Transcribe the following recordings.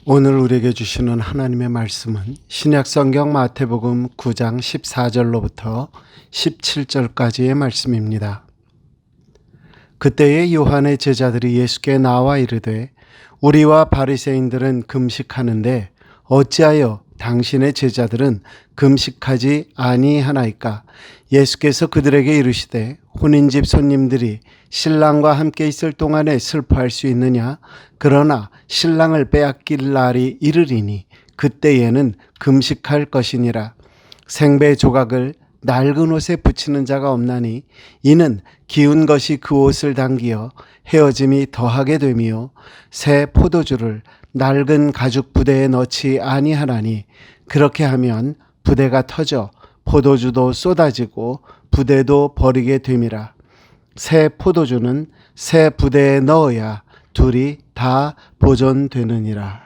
오늘 우리에게 주시는 하나님의 말씀은 신약성경 마태복음 9장 14절로부터 17절까지의 말씀입니다. 그때에 요한의 제자들이 예수께 나와 이르되 우리와 바리새인들은 금식하는데 어찌하여 당신의 제자들은 금식하지 아니하나이까? 예수께서 그들에게 이르시되 혼인집 손님들이 신랑과 함께 있을 동안에 슬퍼할 수 있느냐? 그러나 신랑을 빼앗길 날이 이르리니 그때에는 금식할 것이니라. 생배 조각을 낡은 옷에 붙이는 자가 없나니 이는 기운 것이 그 옷을 당기어 헤어짐이 더하게 되며 새 포도주를 낡은 가죽 부대에 넣지 아니하나니 그렇게 하면 부대가 터져 포도주도 쏟아지고 부대도 버리게 됨이라. 새 포도주는 새 부대에 넣어야 둘이 다 보존되느니라.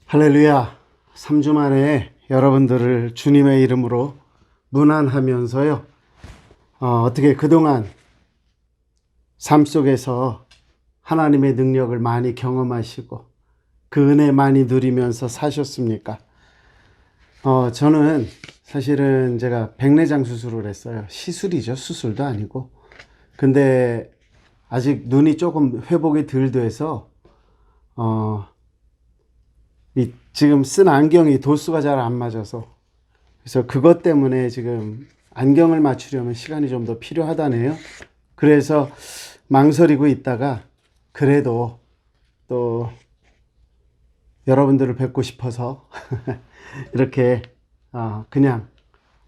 할렐루야. 3주 만에 여러분들을 주님의 이름으로 문안하면서요. 어떻게 그동안 삶 속에서 하나님의 능력을 많이 경험하시고 그 은혜 많이 누리면서 사셨습니까? 저는 사실은 제가 백내장 수술을 했어요. 시술이죠. 수술도 아니고. 근데 아직 눈이 조금 회복이 덜 돼서 지금 쓴 안경이 도수가 잘 안 맞아서, 그래서 그것 때문에 지금 안경을 맞추려면 시간이 좀 더 필요하다네요. 그래서 망설이고 있다가 그래도 또 여러분들을 뵙고 싶어서 이렇게 그냥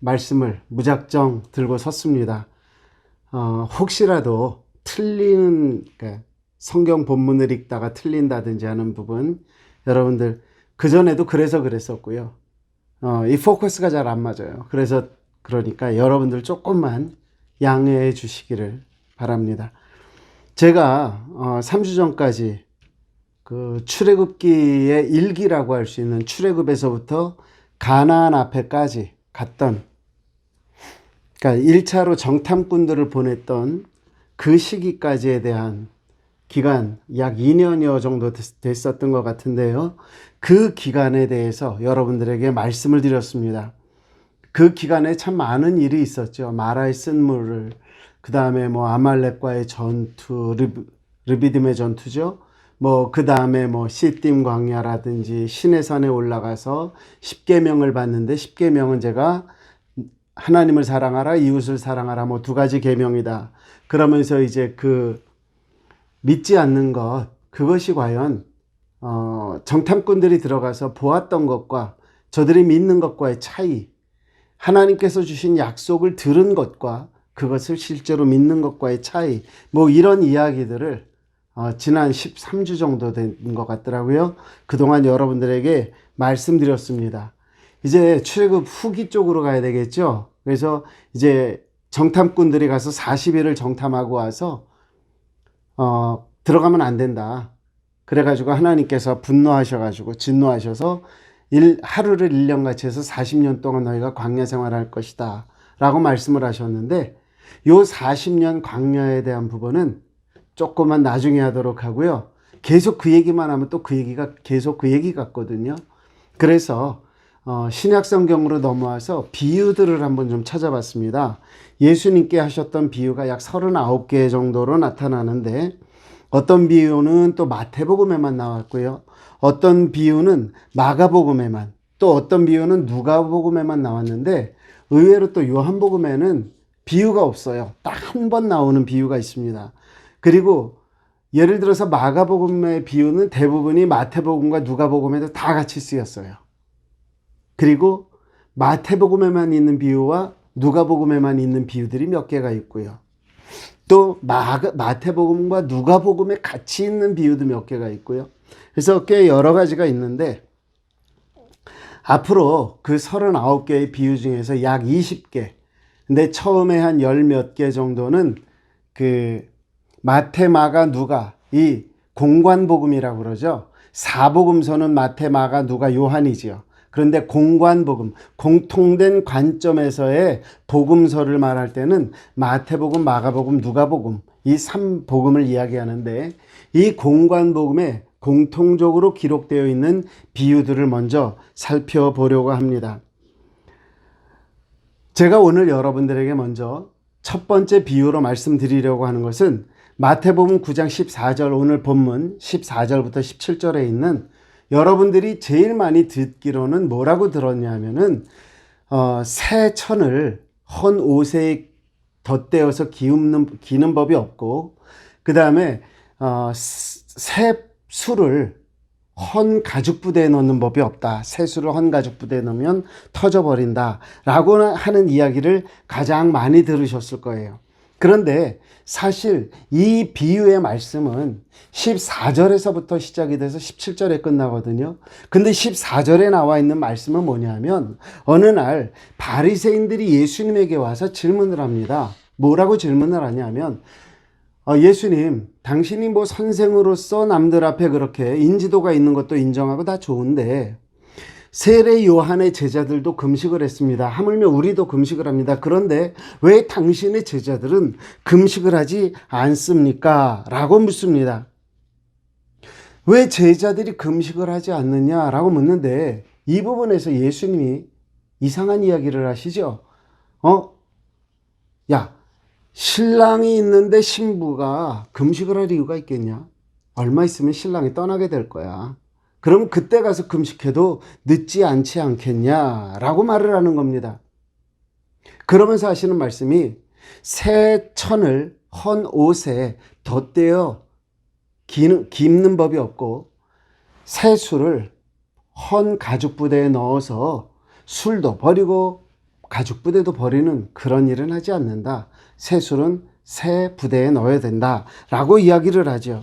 말씀을 무작정 들고 섰습니다. 혹시라도 틀리는, 그러니까 성경 본문을 읽다가 틀린다든지 하는 부분, 여러분들 그전에도 그래서 그랬었고요. 이 포커스가 잘 안 맞아요. 그러니까 여러분들 조금만 양해해 주시기를 바랍니다. 제가 3주 전까지 그 출애굽기의 일기라고 할 수 있는 출애굽에서부터 가나안 앞에까지 갔던, 그러니까 1차로 정탐꾼들을 보냈던 그 시기까지에 대한 기간, 약 2년여 정도 됐었던 것 같은데요. 그 기간에 대해서 여러분들에게 말씀을 드렸습니다. 그 기간에 참 많은 일이 있었죠. 마라의 쓴물을, 그 다음에 아말렉과의 전투, 르비딤의 전투죠. 그 다음에 시딤 광야라든지 시내산에 올라가서 10계명을 받는데, 10계명은 제가 하나님을 사랑하라, 이웃을 사랑하라, 두 가지 계명이다. 그러면서 이제 그 믿지 않는 것, 그것이 과연 정탐꾼들이 들어가서 보았던 것과 저들이 믿는 것과의 차이, 하나님께서 주신 약속을 들은 것과 그것을 실제로 믿는 것과의 차이, 이런 이야기들을 지난 13주 정도 된 것 같더라고요. 그동안 여러분들에게 말씀드렸습니다. 이제 출애굽 후기 쪽으로 가야 되겠죠. 그래서 이제 정탐꾼들이 가서 40일을 정탐하고 와서 들어가면 안 된다. 그래가지고 하나님께서 분노하셔가지고 진노하셔서 하루를 1년같이 해서 40년 동안 너희가 광야 생활할 것이다 라고 말씀을 하셨는데, 요 40년 광야에 대한 부분은 조금만 나중에 하도록 하고요. 계속 그 얘기만 하면 또 그 얘기가 계속 그 얘기 같거든요. 그래서 신약성경으로 넘어와서 비유들을 한번 좀 찾아봤습니다. 예수님께 하셨던 비유가 약 39개 정도로 나타나는데, 어떤 비유는 또 마태복음에만 나왔고요. 어떤 비유는 마가복음에만, 또 어떤 비유는 누가복음에만 나왔는데, 의외로 또 요한복음에는 비유가 없어요. 딱 한 번 나오는 비유가 있습니다. 그리고 예를 들어서 마가복음의 비유는 대부분이 마태복음과 누가복음에도 다 같이 쓰였어요. 그리고 마태복음에만 있는 비유와 누가복음에만 있는 비유들이 몇 개가 있고요. 또 마태복음과 누가복음에 같이 있는 비유도 몇 개가 있고요. 그래서 꽤 여러 가지가 있는데, 앞으로 그 39개의 비유 중에서 약 20개, 근데 처음에 한 10몇 개 정도는 그 마태, 마가, 누가, 이 공관복음이라고 그러죠. 사복음서는 마태, 마가, 누가, 요한이지요. 그런데 공관복음, 공통된 관점에서의 복음서를 말할 때는 마태복음, 마가복음, 누가복음, 이 3복음을 이야기하는데, 이 공관복음에 공통적으로 기록되어 있는 비유들을 먼저 살펴보려고 합니다. 제가 오늘 여러분들에게 먼저 첫 번째 비유로 말씀드리려고 하는 것은 마태복음 9장 14절, 오늘 본문 14절부터 17절에 있는, 여러분들이 제일 많이 듣기로는 뭐라고 들었냐면은 새 천을 헌 옷에 덧대어서 기는 법이 없고, 그 다음에 새 술을 헌 가죽 부대에 넣는 법이 없다. 새 술을 헌 가죽 부대에 넣으면 터져버린다 라고 하는 이야기를 가장 많이 들으셨을 거예요. 그런데 사실 이 비유의 말씀은 14절에서부터 시작이 돼서 17절에 끝나거든요. 근데 14절에 나와 있는 말씀은 뭐냐면, 어느 날 바리새인들이 예수님에게 와서 질문을 합니다. 뭐라고 질문을 하냐면, 예수님, 당신이 뭐 선생으로서 남들 앞에 그렇게 인지도가 있는 것도 인정하고 다 좋은데, 세례 요한의 제자들도 금식을 했습니다. 하물며 우리도 금식을 합니다. 그런데 왜 당신의 제자들은 금식을 하지 않습니까? 라고 묻습니다. 왜 제자들이 금식을 하지 않느냐라고 묻는데, 이 부분에서 예수님이 이상한 이야기를 하시죠. 야, 신랑이 있는데 신부가 금식을 할 이유가 있겠냐? 얼마 있으면 신랑이 떠나게 될 거야. 그럼 그때 가서 금식해도 늦지 않지 않겠냐라고 말을 하는 겁니다. 그러면서 하시는 말씀이, 새 천을 헌 옷에 덧대어 깁는 법이 없고, 새 술을 헌 가죽 부대에 넣어서 술도 버리고 가죽 부대도 버리는 그런 일은 하지 않는다. 새 술은 새 부대에 넣어야 된다 라고 이야기를 하죠.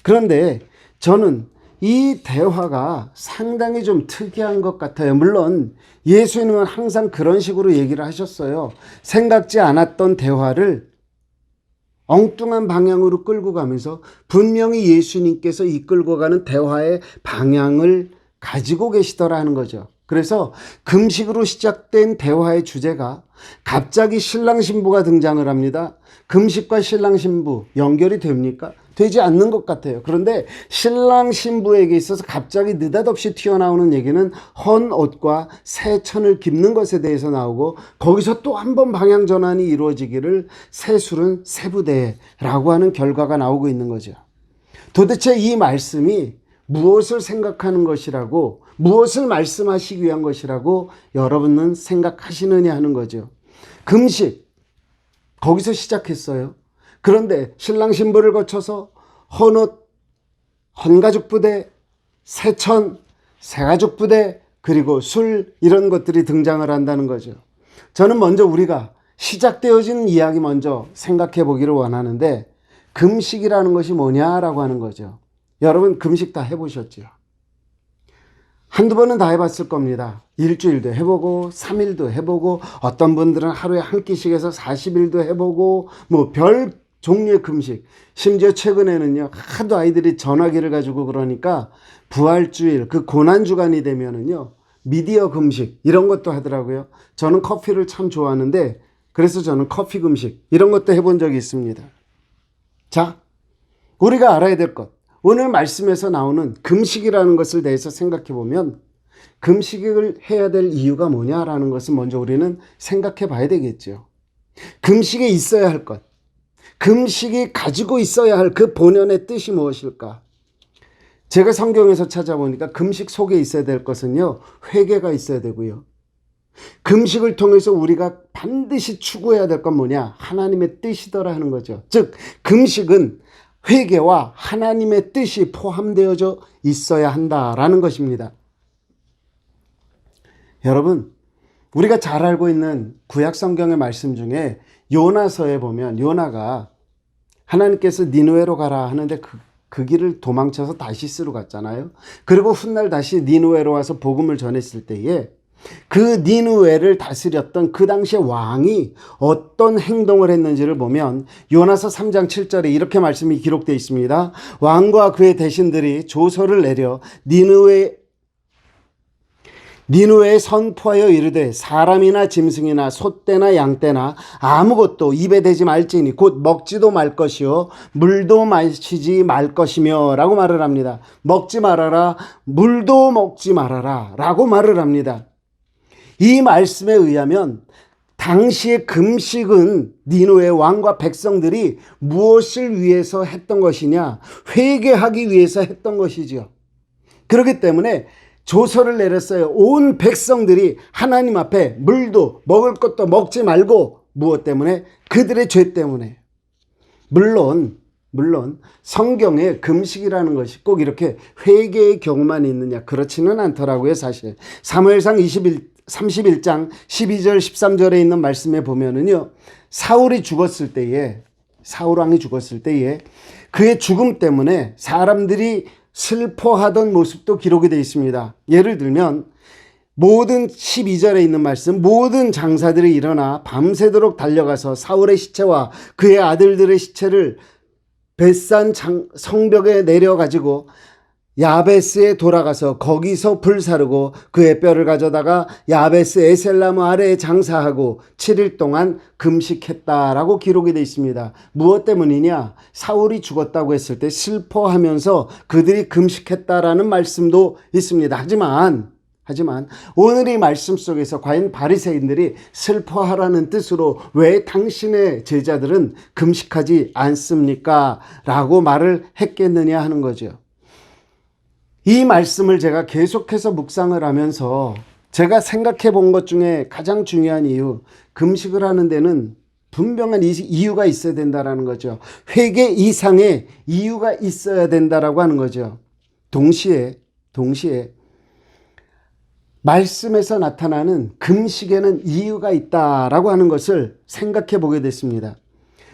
그런데 저는 이 대화가 상당히 좀 특이한 것 같아요. 물론 예수님은 항상 그런 식으로 얘기를 하셨어요. 생각지 않았던 대화를 엉뚱한 방향으로 끌고 가면서 분명히 예수님께서 이끌고 가는 대화의 방향을 가지고 계시더라는 거죠. 그래서 금식으로 시작된 대화의 주제가 갑자기 신랑 신부가 등장을 합니다. 금식과 신랑 신부 연결이 됩니까? 되지 않는 것 같아요. 그런데 신랑 신부에게 있어서 갑자기 느닷없이 튀어나오는 얘기는 헌 옷과 새 천을 깁는 것에 대해서 나오고, 거기서 또 한 번 방향 전환이 이루어지기를 새 술은 새 부대라고 하는 결과가 나오고 있는 거죠. 도대체 이 말씀이 무엇을 생각하는 것이라고, 무엇을 말씀하시기 위한 것이라고 여러분은 생각하시느냐 하는 거죠. 금식, 거기서 시작했어요. 그런데 신랑 신부를 거쳐서 헌옷, 헌가죽 부대, 새천, 새가죽 부대, 그리고 술, 이런 것들이 등장을 한다는 거죠. 저는 먼저 우리가 시작되어진 이야기 먼저 생각해 보기를 원하는데, 금식이라는 것이 뭐냐라고 하는 거죠. 여러분 금식 다 해보셨죠? 한두 번은 다 해봤을 겁니다. 일주일도 해보고 3일도 해보고, 어떤 분들은 하루에 한 끼씩 해서 40일도 해보고, 뭐 별 종류의 금식. 심지어 최근에는요, 하도 아이들이 전화기를 가지고 그러니까 부활주일, 그 고난주간이 되면은요, 미디어 금식 이런 것도 하더라고요. 저는 커피를 참 좋아하는데, 그래서 저는 커피 금식 이런 것도 해본 적이 있습니다. 자, 우리가 알아야 될 것, 오늘 말씀에서 나오는 금식이라는 것을 대해서 생각해 보면, 금식을 해야 될 이유가 뭐냐라는 것을 먼저 우리는 생각해 봐야 되겠죠. 금식에 있어야 할 것, 금식이 가지고 있어야 할 그 본연의 뜻이 무엇일까? 제가 성경에서 찾아보니까 금식 속에 있어야 될 것은요, 회개가 있어야 되고요. 금식을 통해서 우리가 반드시 추구해야 될 건 뭐냐? 하나님의 뜻이더라 하는 거죠. 즉, 금식은 회개와 하나님의 뜻이 포함되어져 있어야 한다라는 것입니다. 여러분, 우리가 잘 알고 있는 구약 성경의 말씀 중에 요나서에 보면, 요나가 하나님께서 니느웨로 가라 하는데 그 길을 도망쳐서 다시스로 갔잖아요. 그리고 훗날 다시 니느웨로 와서 복음을 전했을 때에 그 니느웨를 다스렸던 그 당시의 왕이 어떤 행동을 했는지를 보면, 요나서 3장 7절에 이렇게 말씀이 기록되어 있습니다. 왕과 그의 대신들이 조서를 내려 니누에 선포하여 이르되 사람이나 짐승이나 소떼나 양떼나 아무것도 입에 대지 말지니 곧 먹지도 말 것이요 물도 마시지 말 것이며 라고 말을 합니다. 먹지 말아라, 물도 먹지 말아라 라고 말을 합니다. 이 말씀에 의하면 당시의 금식은 니누의 왕과 백성들이 무엇을 위해서 했던 것이냐? 회개하기 위해서 했던 것이죠. 그렇기 때문에 조서를 내렸어요. 온 백성들이 하나님 앞에 물도 먹을 것도 먹지 말고, 무엇 때문에? 그들의 죄 때문에. 물론 성경에 금식이라는 것이 꼭 이렇게 회개의 경우만 있느냐, 그렇지는 않더라고요. 사실 사무엘상 31장 12절 13절에 있는 말씀에 보면은요, 사울 왕이 죽었을 때에 그의 죽음 때문에 사람들이 슬퍼하던 모습도 기록이 되어 있습니다. 예를 들면 모든 12절에 있는 말씀, 모든 장사들이 일어나 밤새도록 달려가서 사울의 시체와 그의 아들들의 시체를 벳산 성벽에 내려가지고 야베스에 돌아가서 거기서 불사르고 그의 뼈를 가져다가 야베스 에셀나무 아래에 장사하고 7일 동안 금식했다라고 기록이 되어 있습니다. 무엇 때문이냐? 사울이 죽었다고 했을 때 슬퍼하면서 그들이 금식했다라는 말씀도 있습니다. 하지만 오늘 이 말씀 속에서 과연 바리새인들이 슬퍼하라는 뜻으로 왜 당신의 제자들은 금식하지 않습니까? 라고 말을 했겠느냐 하는 거죠. 이 말씀을 제가 계속해서 묵상을 하면서 제가 생각해 본 것 중에 가장 중요한 이유, 금식을 하는 데는 분명한 이유가 있어야 된다라는 거죠. 회개 이상의 이유가 있어야 된다라고 하는 거죠. 동시에 말씀에서 나타나는 금식에는 이유가 있다라고 하는 것을 생각해 보게 됐습니다.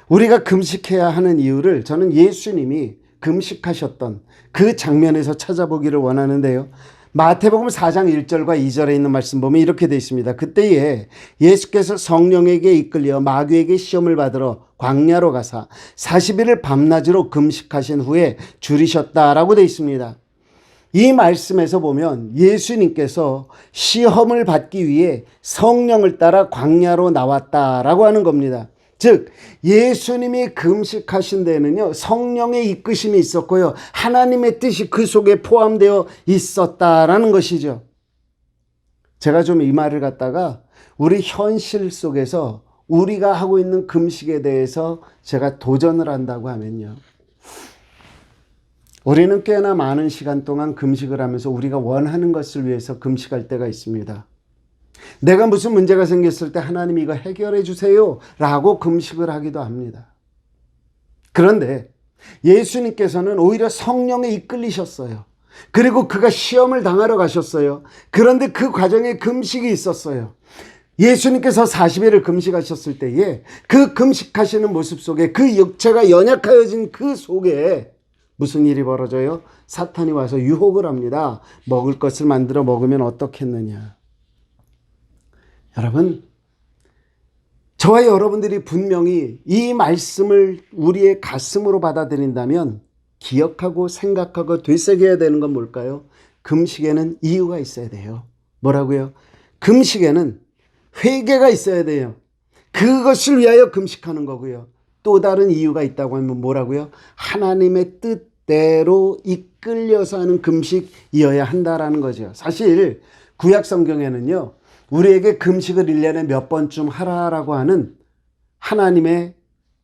우리가 금식해야 하는 이유를 저는 예수님이 금식하셨던 그 장면에서 찾아보기를 원하는데요. 마태복음 4장 1절과 2절에 있는 말씀 보면 이렇게 되어 있습니다. 그때에 예수께서 성령에게 이끌려 마귀에게 시험을 받으러 광야로 가사 40일을 밤낮으로 금식하신 후에 줄이셨다라고 되어 있습니다. 이 말씀에서 보면 예수님께서 시험을 받기 위해 성령을 따라 광야로 나왔다라고 하는 겁니다. 즉 예수님이 금식하신 데는요, 성령의 이끄심이 있었고요, 하나님의 뜻이 그 속에 포함되어 있었다라는 것이죠. 제가 좀 이 말을 갖다가 우리 현실 속에서 우리가 하고 있는 금식에 대해서 제가 도전을 한다고 하면요, 우리는 꽤나 많은 시간 동안 금식을 하면서 우리가 원하는 것을 위해서 금식할 때가 있습니다. 내가 무슨 문제가 생겼을 때 하나님 이거 해결해 주세요 라고 금식을 하기도 합니다. 그런데 예수님께서는 오히려 성령에 이끌리셨어요. 그리고 그가 시험을 당하러 가셨어요. 그런데 그 과정에 금식이 있었어요. 예수님께서 40일을 금식하셨을 때에 그 금식하시는 모습 속에 그 육체가 연약하여진 그 속에 무슨 일이 벌어져요? 사탄이 와서 유혹을 합니다. 먹을 것을 만들어 먹으면 어떻겠느냐. 여러분, 저와 여러분들이 분명히 이 말씀을 우리의 가슴으로 받아들인다면 기억하고 생각하고 되새겨야 되는 건 뭘까요? 금식에는 이유가 있어야 돼요. 뭐라고요? 금식에는 회개가 있어야 돼요. 그것을 위하여 금식하는 거고요. 또 다른 이유가 있다고 하면 뭐라고요? 하나님의 뜻대로 이끌려서 하는 금식이어야 한다라는 거죠. 사실 구약 성경에는요, 우리에게 금식을 1년에 몇 번쯤 하라라고 하는 하나님의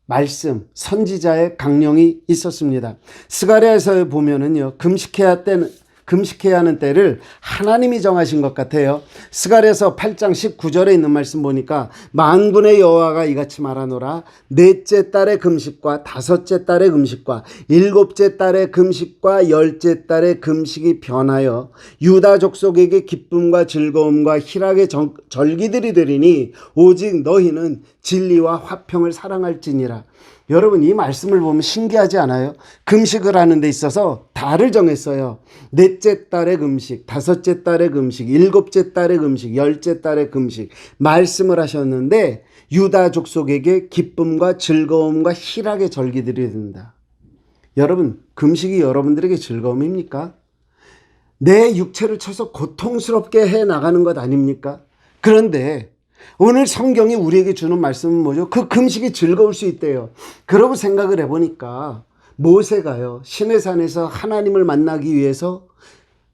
말씀, 선지자의 강령이 있었습니다. 스가랴에서 보면은요, 금식해야 하는 때를 하나님이 정하신 것 같아요. 스가랴서 8장 19절에 있는 말씀 보니까 만군의 여호와가 이같이 말하노라. 넷째 달의 금식과 다섯째 달의 금식과 일곱째 달의 금식과 열째 달의 금식이 변하여 유다 족속에게 기쁨과 즐거움과 희락의 절기들이 되리니 오직 너희는 진리와 화평을 사랑할지니라. 여러분, 이 말씀을 보면 신기하지 않아요? 금식을 하는 데 있어서 달을 정했어요. 넷째 달의 금식, 다섯째 달의 금식, 일곱째 달의 금식, 열째 달의 금식 말씀을 하셨는데 유다 족속에게 기쁨과 즐거움과 희락의 절기들이 된다. 여러분, 금식이 여러분들에게 즐거움입니까? 내 육체를 쳐서 고통스럽게 해 나가는 것 아닙니까? 그런데 오늘 성경이 우리에게 주는 말씀은 뭐죠? 그 금식이 즐거울 수 있대요. 그러고 생각을 해보니까 모세가요, 시내산에서 하나님을 만나기 위해서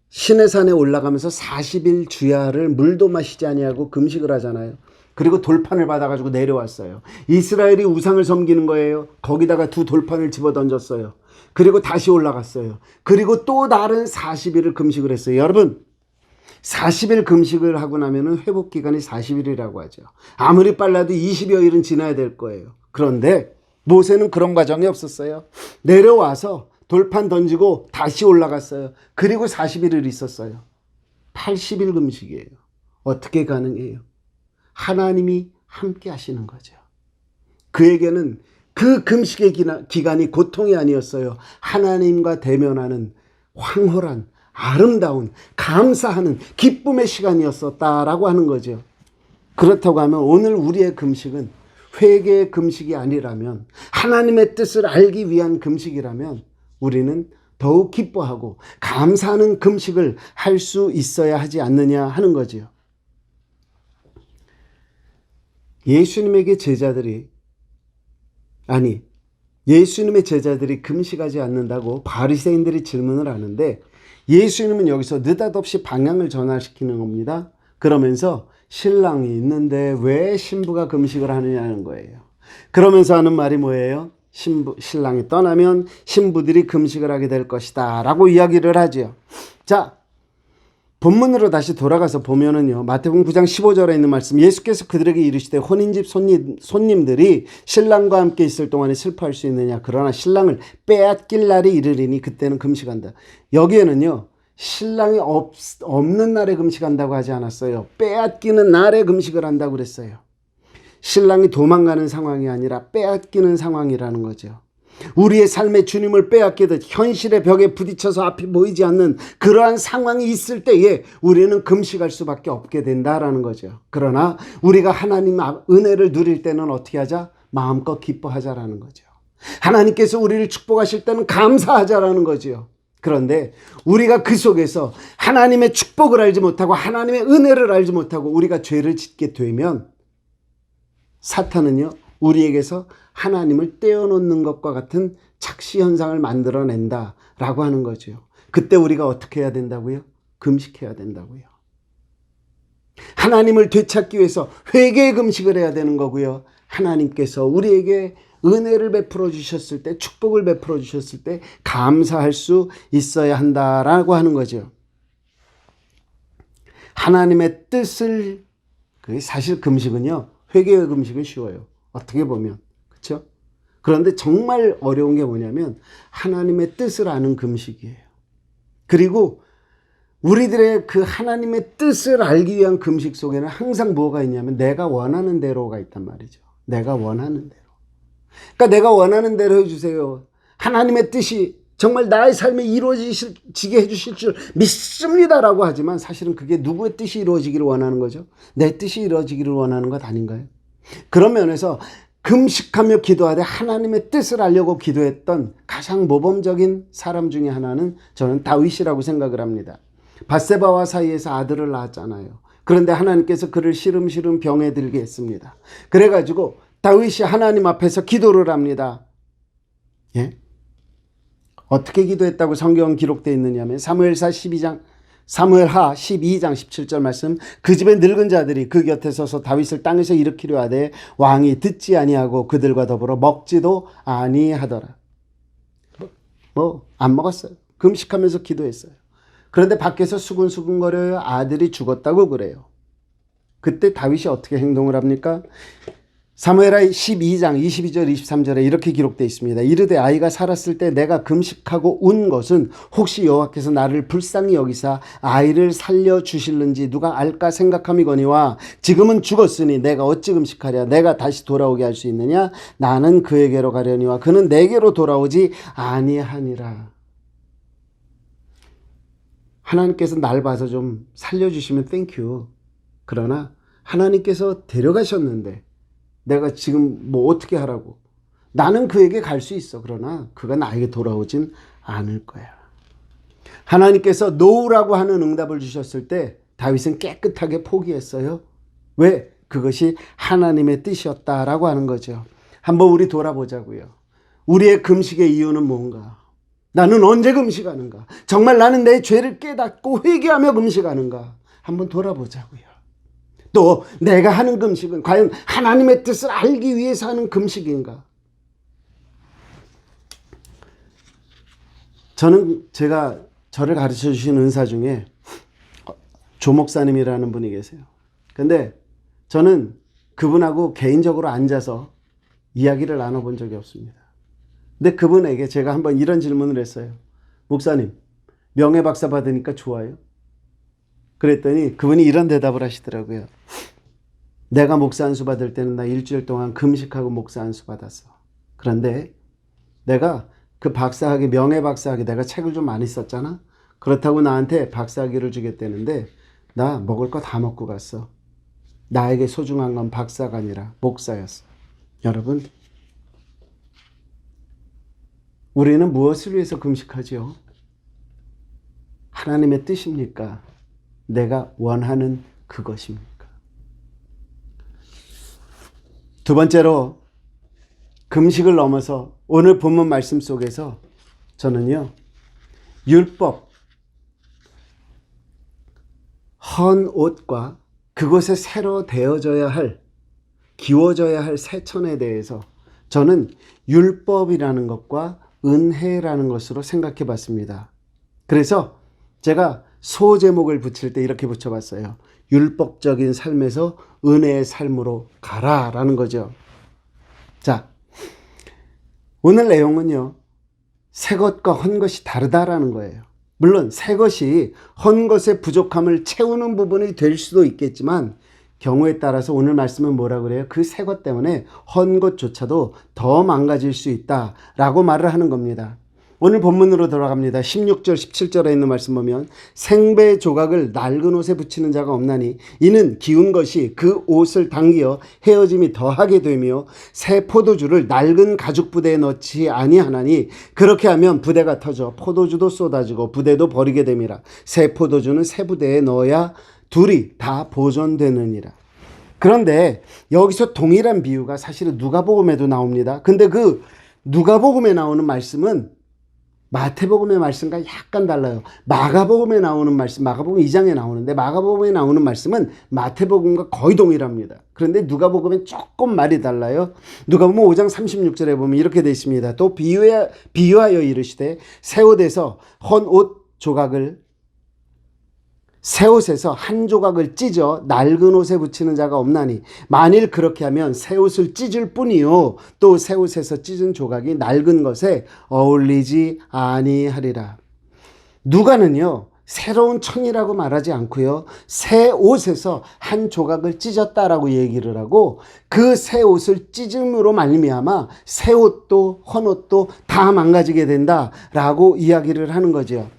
시내산에 올라가면서 40일 주야를 물도 마시지 아니하고 금식을 하잖아요. 그리고 돌판을 받아가지고 내려왔어요. 이스라엘이 우상을 섬기는 거예요. 거기다가 두 돌판을 집어 던졌어요. 그리고 다시 올라갔어요. 그리고 또 다른 40일을 금식을 했어요. 여러분, 40일 금식을 하고 나면은 회복 기간이 40일이라고 하죠. 아무리 빨라도 20여일은 지나야 될 거예요. 그런데 모세는 그런 과정이 없었어요. 내려와서 돌판 던지고 다시 올라갔어요. 그리고 40일을 있었어요. 80일 금식이에요. 어떻게 가능해요? 하나님이 함께 하시는 거죠. 그에게는 그 금식의 기간이 고통이 아니었어요. 하나님과 대면하는 황홀한, 아름다운, 감사하는 기쁨의 시간이었었다라고 하는 거죠. 그렇다고 하면 오늘 우리의 금식은 회개의 금식이 아니라면, 하나님의 뜻을 알기 위한 금식이라면 우리는 더욱 기뻐하고 감사하는 금식을 할 수 있어야 하지 않느냐 하는 거지요. 예수님의 제자들이 금식하지 않는다고 바리새인들이 질문을 하는데, 예수님은 여기서 느닷없이 방향을 전환시키는 겁니다. 그러면서 신랑이 있는데 왜 신부가 금식을 하느냐는 거예요. 그러면서 하는 말이 뭐예요? 신랑이 떠나면 신부들이 금식을 하게 될 것이다 라고 이야기를 하죠. 자, 본문으로 다시 돌아가서 보면은요, 마태복음 9장 15절에 있는 말씀, 예수께서 그들에게 이르시되 혼인집 손님들이 신랑과 함께 있을 동안에 슬퍼할 수 있느냐? 그러나 신랑을 빼앗길 날이 이르리니 그때는 금식한다. 여기에는요, 신랑이 없는 날에 금식한다고 하지 않았어요. 빼앗기는 날에 금식을 한다고 그랬어요. 신랑이 도망가는 상황이 아니라 빼앗기는 상황이라는 거죠. 우리의 삶에 주님을 빼앗기듯 현실의 벽에 부딪혀서 앞이 보이지 않는 그러한 상황이 있을 때에 우리는 금식할 수밖에 없게 된다라는 거죠. 그러나 우리가 하나님 은혜를 누릴 때는 어떻게 하자? 마음껏 기뻐하자라는 거죠. 하나님께서 우리를 축복하실 때는 감사하자라는 거죠. 그런데 우리가 그 속에서 하나님의 축복을 알지 못하고 하나님의 은혜를 알지 못하고 우리가 죄를 짓게 되면 사탄은요, 우리에게서 하나님을 떼어놓는 것과 같은 착시 현상을 만들어낸다라고 하는 거죠. 그때 우리가 어떻게 해야 된다고요? 금식해야 된다고요. 하나님을 되찾기 위해서 회개의 금식을 해야 되는 거고요. 하나님께서 우리에게 은혜를 베풀어 주셨을 때, 축복을 베풀어 주셨을 때 감사할 수 있어야 한다라고 하는 거죠. 하나님의 뜻을, 사실 금식은요, 회개의 금식은 쉬워요. 어떻게 보면. 그렇죠? 그런데 정말 어려운 게 뭐냐면 하나님의 뜻을 아는 금식이에요. 그리고 우리들의 그 하나님의 뜻을 알기 위한 금식 속에는 항상 뭐가 있냐면 내가 원하는 대로가 있단 말이죠. 내가 원하는 대로. 그러니까 내가 원하는 대로 해주세요. 하나님의 뜻이 정말 나의 삶에 이루어지게 해주실 줄 믿습니다라고 하지만 사실은 그게 누구의 뜻이 이루어지기를 원하는 거죠? 내 뜻이 이루어지기를 원하는 것 아닌가요? 그런 면에서 금식하며 기도하되 하나님의 뜻을 알려고 기도했던 가장 모범적인 사람 중에 하나는 저는 다윗이라고 생각을 합니다. 밧세바와 사이에서 아들을 낳았잖아요. 그런데 하나님께서 그를 시름시름 병에 들게 했습니다. 그래가지고 다윗이 하나님 앞에서 기도를 합니다. 예? 어떻게 기도했다고 성경은 기록되어 있느냐면 사무엘하 12장 17절 말씀, 그 집의 늙은 자들이 그 곁에 서서 다윗을 땅에서 일으키려 하되 왕이 듣지 아니하고 그들과 더불어 먹지도 아니하더라. 안 먹었어요. 금식하면서 기도했어요. 그런데 밖에서 수근수근거려요. 아들이 죽었다고 그래요. 그때 다윗이 어떻게 행동을 합니까? 사무엘하 12장 22절 23절에 이렇게 기록되어 있습니다. 이르되 아이가 살았을 때 내가 금식하고 운 것은 혹시 여호와께서 나를 불쌍히 여기사 아이를 살려주실는지 누가 알까 생각함이거니와 지금은 죽었으니 내가 어찌 금식하랴. 내가 다시 돌아오게 할 수 있느냐. 나는 그에게로 가려니와 그는 내게로 돌아오지 아니하니라. 하나님께서 날 봐서 좀 살려주시면 땡큐. 그러나 하나님께서 데려가셨는데 내가 지금 뭐 어떻게 하라고. 나는 그에게 갈 수 있어. 그러나 그가 나에게 돌아오진 않을 거야. 하나님께서 노우라고 하는 응답을 주셨을 때 다윗은 깨끗하게 포기했어요. 왜? 그것이 하나님의 뜻이었다라고 하는 거죠. 한번 우리 돌아보자고요. 우리의 금식의 이유는 뭔가? 나는 언제 금식하는가? 정말 나는 내 죄를 깨닫고 회개하며 금식하는가? 한번 돌아보자고요. 또 내가 하는 금식은 과연 하나님의 뜻을 알기 위해서 하는 금식인가? 제가 저를 가르쳐 주신 은사 중에 조 목사님이라는 분이 계세요. 근데 저는 그분하고 개인적으로 앉아서 이야기를 나눠본 적이 없습니다. 근데 그분에게 제가 한번 이런 질문을 했어요. 목사님, 명예박사 받으니까 좋아요? 그랬더니 그분이 이런 대답을 하시더라고요. 내가 목사 안수 받을 때는 나 일주일 동안 금식하고 목사 안수 받았어. 그런데 내가 그 박사학위, 명예박사학위 내가 책을 좀 많이 썼잖아? 그렇다고 나한테 박사학위를 주겠다는데 나 먹을 거 다 먹고 갔어. 나에게 소중한 건 박사가 아니라 목사였어. 여러분, 우리는 무엇을 위해서 금식하지요? 하나님의 뜻입니까? 내가 원하는 그것입니까? 두 번째로 금식을 넘어서 오늘 본문 말씀 속에서 저는요, 율법, 헌 옷과 그것에 새로 되어져야 할, 기워져야 할 새천에 대해서 저는 율법이라는 것과 은혜라는 것으로 생각해 봤습니다. 그래서 제가 소제목을 붙일 때 이렇게 붙여봤어요. 율법적인 삶에서 은혜의 삶으로 가라라는 거죠. 자, 오늘 내용은요, 새 것과 헌 것이 다르다라는 거예요. 물론 새 것이 헌 것의 부족함을 채우는 부분이 될 수도 있겠지만 경우에 따라서 오늘 말씀은 뭐라 그래요? 그 새 것 때문에 헌 것조차도 더 망가질 수 있다라고 말을 하는 겁니다. 오늘 본문으로 돌아갑니다. 16절 17절에 있는 말씀 보면 생배 조각을 낡은 옷에 붙이는 자가 없나니 이는 기운 것이 그 옷을 당기어 헤어짐이 더하게 되며 새 포도주를 낡은 가죽 부대에 넣지 아니하나니 그렇게 하면 부대가 터져 포도주도 쏟아지고 부대도 버리게 됨이라. 새 포도주는 새 부대에 넣어야 둘이 다 보존되느니라. 그런데 여기서 동일한 비유가 사실은 누가복음에도 나옵니다. 근데 그 누가복음에 나오는 말씀은 마태복음의 말씀과 약간 달라요. 마가복음에 나오는 말씀, 마가복음 2장에 나오는데 마가복음에 나오는 말씀은 마태복음과 거의 동일합니다. 그런데 누가복음엔 조금 말이 달라요. 누가복음 5장 36절에 보면 이렇게 되어 있습니다. 또 비유하여 이르시되 새 옷에서 헌 옷 조각을 새 옷에서 한 조각을 찢어 낡은 옷에 붙이는 자가 없나니 만일 그렇게 하면 새 옷을 찢을 뿐이요 또 새 옷에서 찢은 조각이 낡은 것에 어울리지 아니하리라. 누가는요 새로운 천이라고 말하지 않고요 새 옷에서 한 조각을 찢었다라고 얘기를 하고 그 새 옷을 찢음으로 말미암아 새 옷도 헌 옷도 다 망가지게 된다라고 이야기를 하는 거죠.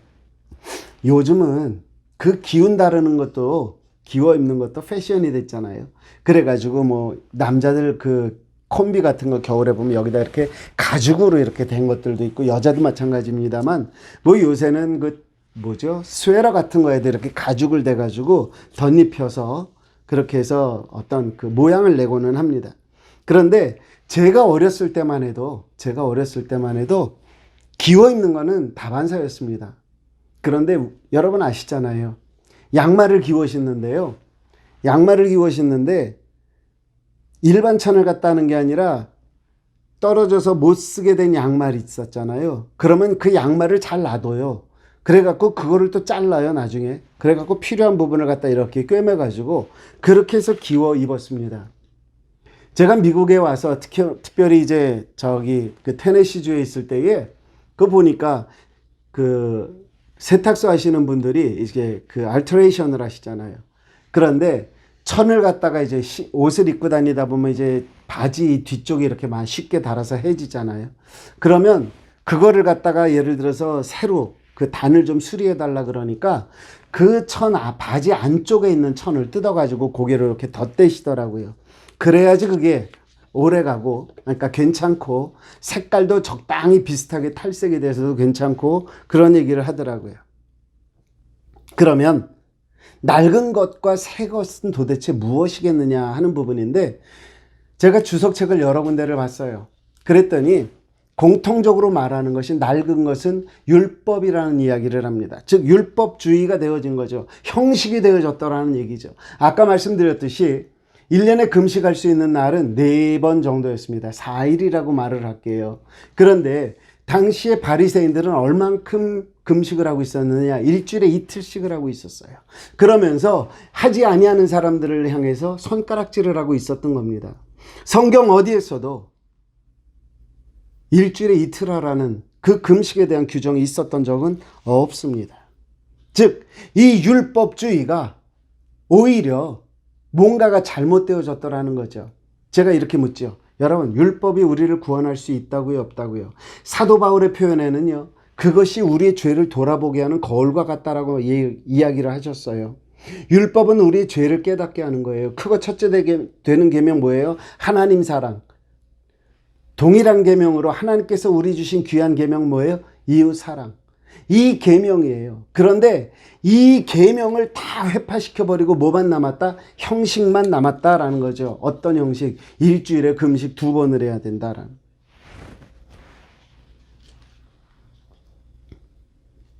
요즘은 그 기운 다루는 것도 기워 입는 것도 패션이 됐잖아요. 그래가지고 뭐 남자들 그 콤비 같은 거 겨울에 보면 여기다 이렇게 가죽으로 이렇게 된 것들도 있고 여자도 마찬가지입니다만 뭐 요새는 그 뭐죠 스웨터 같은 거에도 이렇게 가죽을 대가지고 덧입혀서 그렇게 해서 어떤 그 모양을 내고는 합니다. 그런데 제가 어렸을 때만 해도 기워 입는 거는 다반사였습니다. 그런데 여러분 아시잖아요. 양말을 기워 신는데요. 양말을 기워 신는데 일반 천을 갖다 하는 게 아니라 떨어져서 못 쓰게 된 양말이 있었잖아요. 그러면 그 양말을 잘 놔둬요. 그래갖고 그거를 또 잘라요 나중에. 그래갖고 필요한 부분을 갖다 이렇게 꿰매가지고 그렇게 해서 기워 입었습니다. 제가 미국에 와서 특별히 이제 그 테네시주에 있을 때에 그거 보니까 그 세탁소 하시는 분들이 이제 그 알터레이션을 하시잖아요. 그런데 천을 갖다가 이제 옷을 입고 다니다 보면 이제 바지 뒤쪽에 이렇게 많이 쉽게 달아서 해지잖아요. 그러면 그거를 갖다가 예를 들어서 새로 그 단을 좀 수리해 달라 그러니까 그 바지 안쪽에 있는 천을 뜯어가지고 고개를 이렇게 덧대시더라고요. 그래야지 그게 오래가고 그러니까 괜찮고 색깔도 적당히 비슷하게 탈색이 돼서도 괜찮고 그런 얘기를 하더라고요. 그러면 낡은 것과 새 것은 도대체 무엇이겠느냐 하는 부분인데, 제가 주석책을 여러 군데를 봤어요. 그랬더니 공통적으로 말하는 것이 낡은 것은 율법이라는 이야기를 합니다. 즉 율법주의가 되어진 거죠. 형식이 되어졌더라는 얘기죠. 아까 말씀드렸듯이 1년에 금식할 수 있는 날은 4번 정도였습니다. 4일이라고 말을 할게요. 그런데 당시에 바리새인들은 얼만큼 금식을 하고 있었느냐? 일주일에 이틀씩을 하고 있었어요. 그러면서 하지 아니하는 사람들을 향해서 손가락질을 하고 있었던 겁니다. 성경 어디에서도 일주일에 이틀 하라는 그 금식에 대한 규정이 있었던 적은 없습니다. 즉, 이 율법주의가 오히려 뭔가가 잘못되어졌더라는 거죠. 제가 이렇게 묻죠. 여러분, 율법이 우리를 구원할 수 있다고요, 없다고요? 사도 바울의 표현에는요, 그것이 우리의 죄를 돌아보게 하는 거울과 같다라고 이야기를 하셨어요. 율법은 우리의 죄를 깨닫게 하는 거예요. 크고 첫째 되는 계명 뭐예요? 하나님 사랑. 동일한 계명으로 하나님께서 우리 주신 귀한 계명 뭐예요? 이웃 사랑. 이 계명이에요. 그런데 이 계명을 다 회파시켜버리고 뭐만 남았다? 형식만 남았다라는 거죠. 어떤 형식? 일주일에 금식 2번을 해야 된다라는.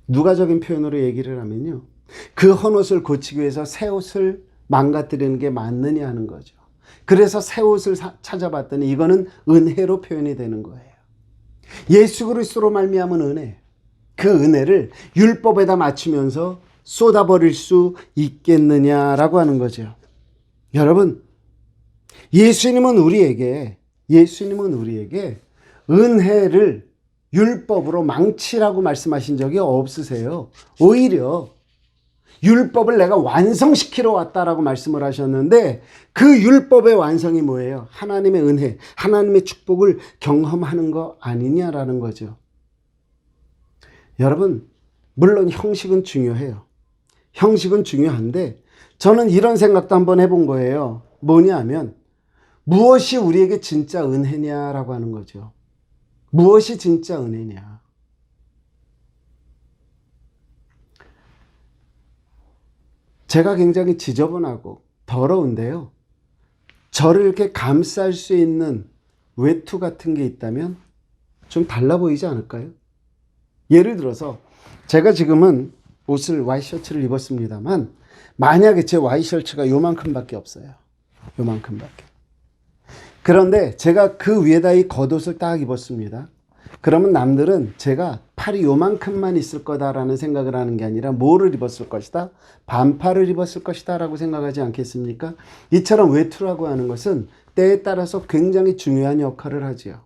누가적인 표현으로 얘기를 하면요, 그 헌옷을 고치기 위해서 새 옷을 망가뜨리는 게 맞느냐 하는 거죠. 그래서 새 옷을 찾아봤더니 이거는 은혜로 표현이 되는 거예요. 예수 그리스도로 말미암은 은혜, 그 은혜를 율법에다 맞추면서 쏟아버릴 수 있겠느냐라고 하는 거죠. 여러분, 예수님은 우리에게 은혜를 율법으로 망치라고 말씀하신 적이 없으세요. 오히려 율법을 내가 완성시키러 왔다라고 말씀을 하셨는데, 그 율법의 완성이 뭐예요? 하나님의 은혜, 하나님의 축복을 경험하는 거 아니냐라는 거죠. 여러분, 물론 형식은 중요해요. 형식은 중요한데 저는 이런 생각도 한번 해본 거예요. 뭐냐면, 무엇이 우리에게 진짜 은혜냐라고 하는 거죠. 무엇이 진짜 은혜냐. 제가 굉장히 지저분하고 더러운데요, 저를 이렇게 감쌀 수 있는 외투 같은 게 있다면 좀 달라 보이지 않을까요? 예를 들어서 제가 지금은 옷을 와이셔츠를 입었습니다만, 만약에 제 와이셔츠가 요만큼밖에 없어요. 요만큼밖에. 그런데 제가 그 위에다 이 겉옷을 딱 입었습니다. 그러면 남들은 제가 팔이 요만큼만 있을 거다라는 생각을 하는 게 아니라 뭐를 입었을 것이다? 반팔을 입었을 것이다 라고 생각하지 않겠습니까? 이처럼 외투라고 하는 것은 때에 따라서 굉장히 중요한 역할을 하지요.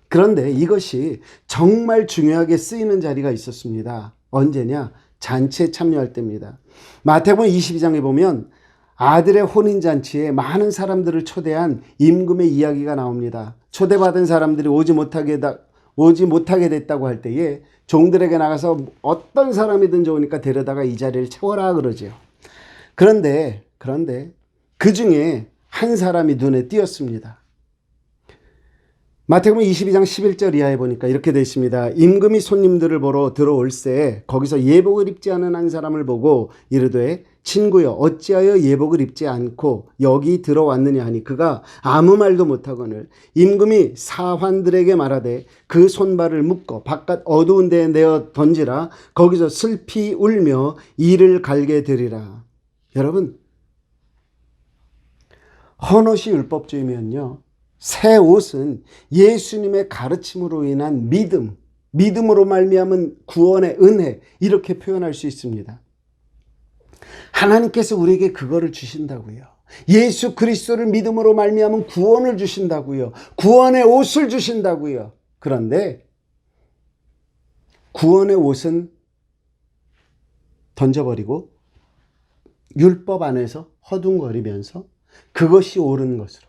그런데 이것이 정말 중요하게 쓰이는 자리가 있었습니다. 언제냐? 잔치에 참여할 때입니다. 마태복음 22장에 보면 아들의 혼인잔치에 많은 사람들을 초대한 임금의 이야기가 나옵니다. 초대받은 사람들이 오지 못하게 됐다고 할 때에 종들에게 나가서 어떤 사람이든 좋으니까 데려다가 이 자리를 채워라 그러죠. 그런데 그 중에 한 사람이 눈에 띄었습니다. 마태복음 22장 11절 이하에 보니까 이렇게 되어 있습니다. 임금이 손님들을 보러 들어올새 거기서 예복을 입지 않은 한 사람을 보고 이르되 친구여 어찌하여 예복을 입지 않고 여기 들어왔느냐 하니 그가 아무 말도 못하거늘 임금이 사환들에게 말하되 그 손발을 묶어 바깥 어두운 데에 내어 던지라. 거기서 슬피 울며 이를 갈게 되리라. 여러분, 헌옷이 율법주의면요, 새 옷은 예수님의 가르침으로 인한 믿음으로 말미암은 구원의 은혜, 이렇게 표현할 수 있습니다. 하나님께서 우리에게 그거를 주신다고요. 예수 그리스도를 믿음으로 말미암은 구원을 주신다고요. 구원의 옷을 주신다고요. 그런데 구원의 옷은 던져버리고 율법 안에서 허둥거리면서 그것이 옳은 것으로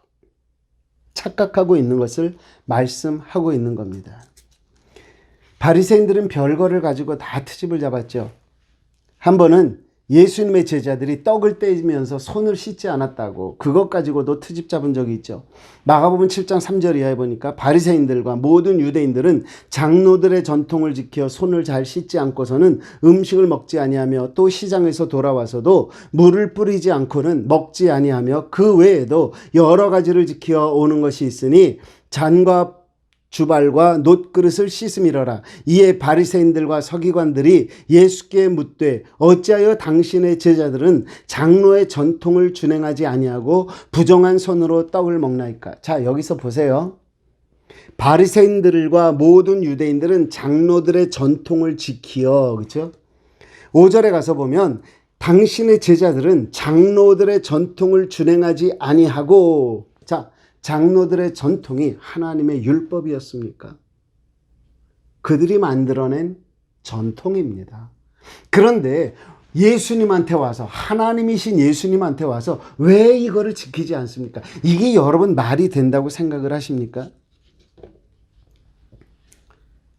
착각하고 있는 것을 말씀하고 있는 겁니다. 바리새인들은 별거를 가지고 다 트집을 잡았죠. 한 번은 예수님의 제자들이 떡을 떼면서 손을 씻지 않았다고 그것 가지고도 트집 잡은 적이 있죠. 마가복음 7장 3절 이하에 보니까 바리새인들과 모든 유대인들은 장로들의 전통을 지켜 손을 잘 씻지 않고서는 음식을 먹지 아니하며 또 시장에서 돌아와서도 물을 뿌리지 않고는 먹지 아니하며 그 외에도 여러 가지를 지켜 오는 것이 있으니 잔과 주발과 놋그릇을 씻음이러라. 이에 바리새인들과 서기관들이 예수께 묻되 어찌하여 당신의 제자들은 장로의 전통을 준행하지 아니하고 부정한 손으로 떡을 먹나이까. 자, 여기서 보세요. 바리새인들과 모든 유대인들은 장로들의 전통을 지키어, 그렇죠? 5절에 가서 보면 당신의 제자들은 장로들의 전통을 준행하지 아니하고, 자, 장로들의 전통이 하나님의 율법이었습니까? 그들이 만들어낸 전통입니다. 그런데 예수님한테 와서, 하나님이신 예수님한테 와서 왜 이거를 지키지 않습니까? 이게 여러분 말이 된다고 생각을 하십니까?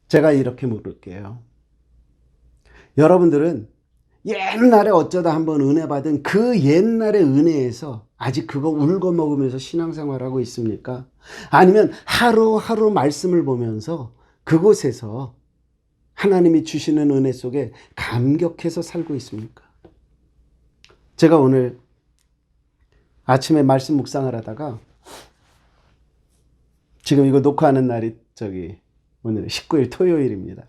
제가 이렇게 물을게요. 여러분들은 옛날에 어쩌다 한번 은혜 받은 그 옛날의 은혜에서 아직 그거 울고 먹으면서 신앙생활하고 있습니까? 아니면 하루하루 말씀을 보면서 그곳에서 하나님이 주시는 은혜 속에 감격해서 살고 있습니까? 제가 오늘 아침에 말씀 묵상을 하다가, 지금 이거 녹화하는 날이 오늘 19일 토요일입니다.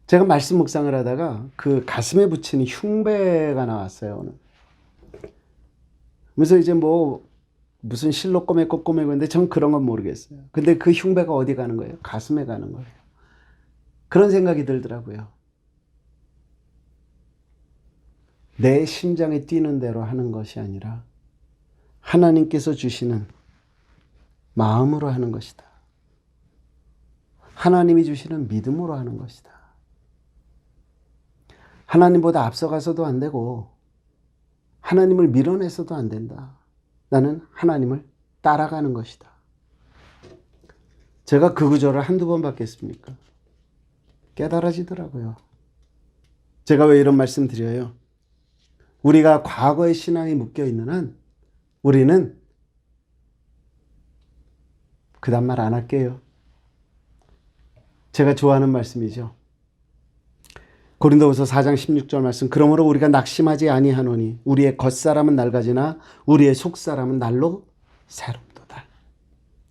제가 말씀 묵상을 하다가 그 가슴에 붙이는 흉배가 나왔어요, 오늘. 그래서 이제 무슨 실로 꼬매고 있는데 전 그런 건 모르겠어요. 근데 그 흉배가 어디 가는 거예요? 가슴에 가는 거예요. 그런 생각이 들더라고요. 내 심장에 뛰는 대로 하는 것이 아니라 하나님께서 주시는 마음으로 하는 것이다. 하나님이 주시는 믿음으로 하는 것이다. 하나님보다 앞서가서도 안 되고 하나님을 밀어내서도 안 된다. 나는 하나님을 따라가는 것이다. 제가 그 구절을 한두 번 받겠습니까? 깨달아지더라고요. 제가 왜 이런 말씀 드려요? 우리가 과거의 신앙에 묶여 있는 한 우리는 그다음 말 안 할게요. 제가 좋아하는 말씀이죠. 고린도후서 4장 16절 말씀. 그러므로 우리가 낙심하지 아니하노니 우리의 겉사람은 낡아지나 우리의 속사람은 날로 새롭도다.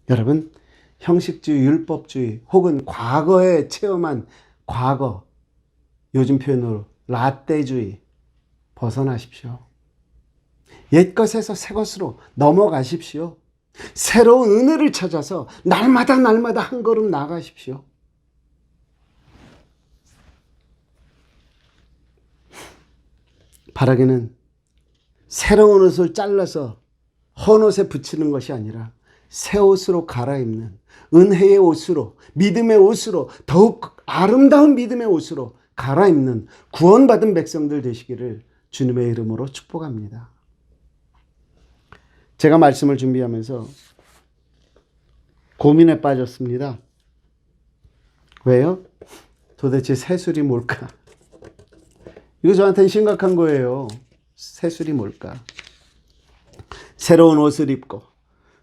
여러분, 형식주의, 율법주의 혹은 과거에 체험한 과거, 요즘 표현으로 라떼주의 벗어나십시오. 옛것에서 새것으로 넘어가십시오. 새로운 은혜를 찾아서 날마다 한 걸음 나아가십시오. 바라기는 새로운 옷을 잘라서 헌 옷에 붙이는 것이 아니라 새 옷으로 갈아입는 은혜의 옷으로, 믿음의 옷으로, 더욱 아름다운 믿음의 옷으로 갈아입는 구원받은 백성들 되시기를 주님의 이름으로 축복합니다. 제가 말씀을 준비하면서 고민에 빠졌습니다. 왜요? 도대체 새술이 뭘까? 이거 저한테는 심각한 거예요. 새술이 뭘까? 새로운 옷을 입고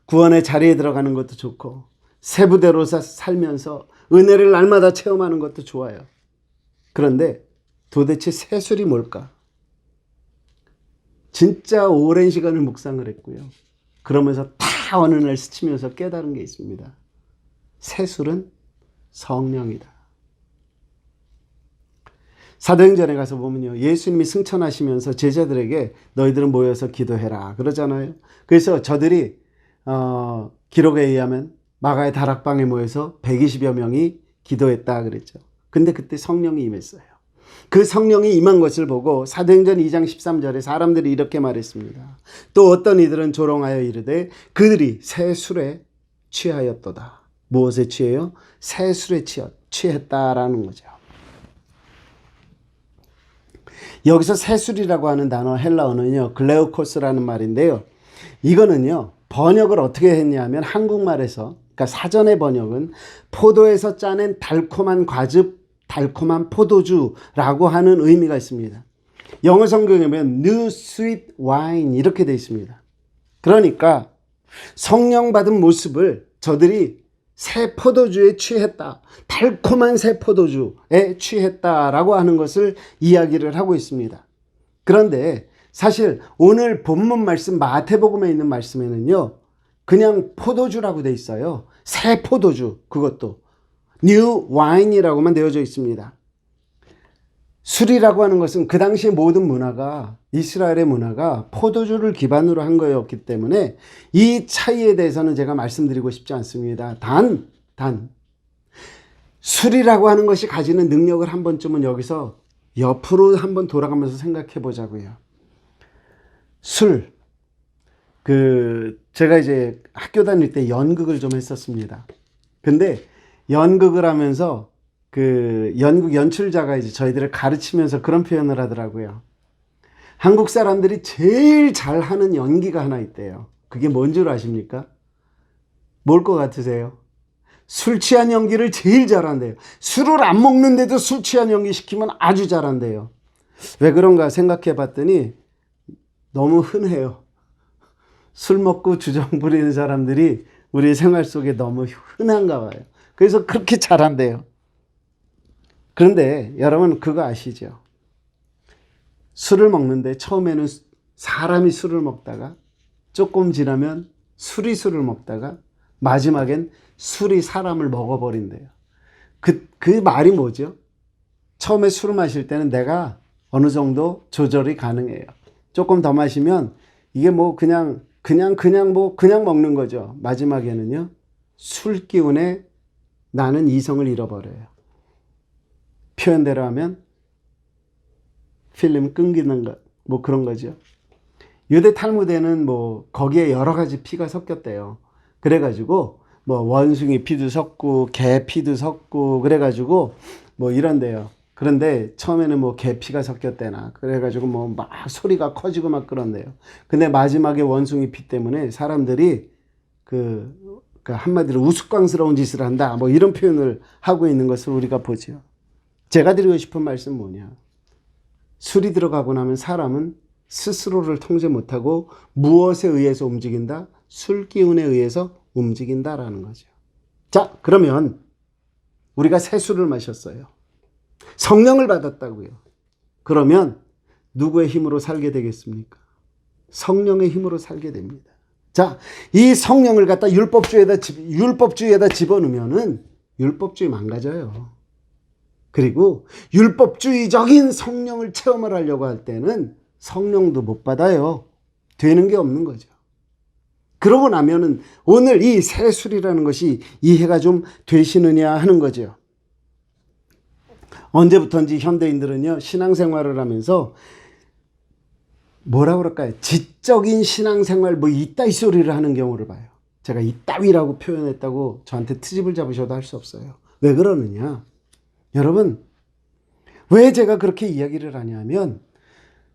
구원의 자리에 들어가는 것도 좋고 새 부대로 살면서 은혜를 날마다 체험하는 것도 좋아요. 그런데 도대체 새술이 뭘까? 진짜 오랜 시간을 묵상을 했고요. 그러면서 다 어느 날 스치면서 깨달은 게 있습니다. 새술은 성령이다. 사도행전에 가서 보면요, 예수님이 승천하시면서 제자들에게 너희들은 모여서 기도해라 그러잖아요. 그래서 저들이 기록에 의하면 마가의 다락방에 모여서 120여 명이 기도했다 그랬죠. 근데 그때 성령이 임했어요. 그 성령이 임한 것을 보고 사도행전 2장 13절에 사람들이 이렇게 말했습니다. 또 어떤 이들은 조롱하여 이르되 그들이 새 술에 취하였도다. 무엇에 취해요? 새 술에 취했다라는 거죠. 여기서 새술이라고 하는 단어 헬라어는요, 글레오코스라는 말인데요. 이거는요, 번역을 어떻게 했냐면 한국말에서, 그러니까 사전의 번역은 포도에서 짜낸 달콤한 과즙, 달콤한 포도주라고 하는 의미가 있습니다. 영어 성경에 보면 new sweet wine 이렇게 되어 있습니다. 그러니까 성령 받은 모습을 저들이 새 포도주에 취했다. 달콤한 새 포도주에 취했다라고 하는 것을 이야기를 하고 있습니다. 그런데 사실 오늘 본문 말씀 마태복음에 있는 말씀에는요. 그냥 포도주라고 돼 있어요. 새 포도주, 그것도 new wine이라고만 되어져 있습니다. 술이라고 하는 것은 그 당시의 모든 문화가, 이스라엘의 문화가 포도주를 기반으로 한 거였기 때문에 이 차이에 대해서는 제가 말씀드리고 싶지 않습니다. 단 술이라고 하는 것이 가지는 능력을 한 번쯤은 여기서 옆으로 한번 돌아가면서 생각해 보자고요. 술, 제가 이제 학교 다닐 때 연극을 좀 했었습니다. 근데 연극을 하면서 연극 연출자가 이제 저희들을 가르치면서 그런 표현을 하더라고요. 한국 사람들이 제일 잘하는 연기가 하나 있대요. 그게 뭔 줄 아십니까? 뭘 것 같으세요? 술 취한 연기를 제일 잘한대요. 술을 안 먹는데도 술 취한 연기 시키면 아주 잘한대요. 왜 그런가 생각해 봤더니 너무 흔해요. 술 먹고 주정 부리는 사람들이 우리 생활 속에 너무 흔한가 봐요. 그래서 그렇게 잘한대요. 그런데 여러분 그거 아시죠? 술을 먹는데 처음에는 사람이 술을 먹다가 조금 지나면 술이 술을 먹다가 마지막엔 술이 사람을 먹어버린대요. 그 말이 뭐죠? 처음에 술을 마실 때는 내가 어느 정도 조절이 가능해요. 조금 더 마시면 이게 뭐 그냥 먹는 거죠. 마지막에는요. 술 기운에 나는 이성을 잃어버려요. 표현대로 하면 필름 끊기는 거, 뭐 그런 거죠. 유대 탈무드에는 뭐 거기에 여러 가지 피가 섞였대요. 그래가지고 뭐 원숭이 피도 섞고 개 피도 섞고 그래가지고 뭐 이런데요. 그런데 처음에는 뭐 개 피가 섞였대나 그래가지고 뭐 막 소리가 커지고 막 그런데요. 근데 마지막에 원숭이 피 때문에 사람들이 한마디로 우스꽝스러운 짓을 한다. 뭐 이런 표현을 하고 있는 것을 우리가 보죠. 제가 드리고 싶은 말씀은 뭐냐. 술이 들어가고 나면 사람은 스스로를 통제 못하고 무엇에 의해서 움직인다? 술 기운에 의해서 움직인다라는 거죠. 자, 그러면 우리가 새 술을 마셨어요. 성령을 받았다고요. 그러면 누구의 힘으로 살게 되겠습니까? 성령의 힘으로 살게 됩니다. 자, 이 성령을 갖다 율법주의에다 집어넣으면은 율법주의 망가져요. 그리고 율법주의적인 성령을 체험을 하려고 할 때는 성령도 못 받아요. 되는 게 없는 거죠. 그러고 나면은 오늘 이 새 술이라는 것이 이해가 좀 되시느냐 하는 거죠. 언제부턴지 현대인들은요, 신앙생활을 하면서 뭐라 그럴까요? 지적인 신앙생활 뭐 이따위 소리를 하는 경우를 봐요. 제가 이따위라고 표현했다고 저한테 트집을 잡으셔도 할 수 없어요. 왜 그러느냐? 여러분, 왜 제가 그렇게 이야기를 하냐면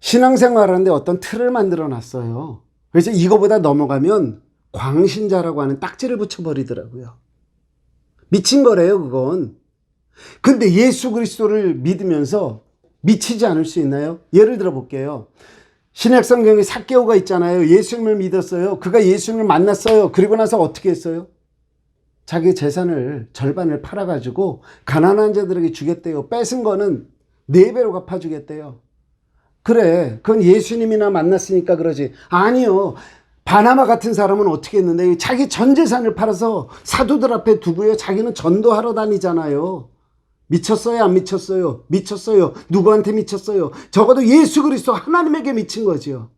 신앙생활 하는데 어떤 틀을 만들어 놨어요. 그래서 이거보다 넘어가면 광신자라고 하는 딱지를 붙여버리더라고요. 미친 거래요, 그건. 근데 예수 그리스도를 믿으면서 미치지 않을 수 있나요? 예를 들어 볼게요. 신약성경에 삭개오가 있잖아요. 예수님을 믿었어요. 그가 예수님을 만났어요. 그리고 나서 어떻게 했어요? 자기 재산을 절반을 팔아가지고 가난한 자들에게 주겠대요. 뺏은 거는 4배로 갚아주겠대요. 그래, 그건 예수님이나 만났으니까 그러지. 아니요. 바나바 같은 사람은 어떻게 했는데 자기 전 재산을 팔아서 사도들 앞에 두고요. 자기는 전도하러 다니잖아요. 미쳤어요? 안 미쳤어요? 미쳤어요. 누구한테 미쳤어요? 적어도 예수 그리스도 하나님에게 미친 거죠.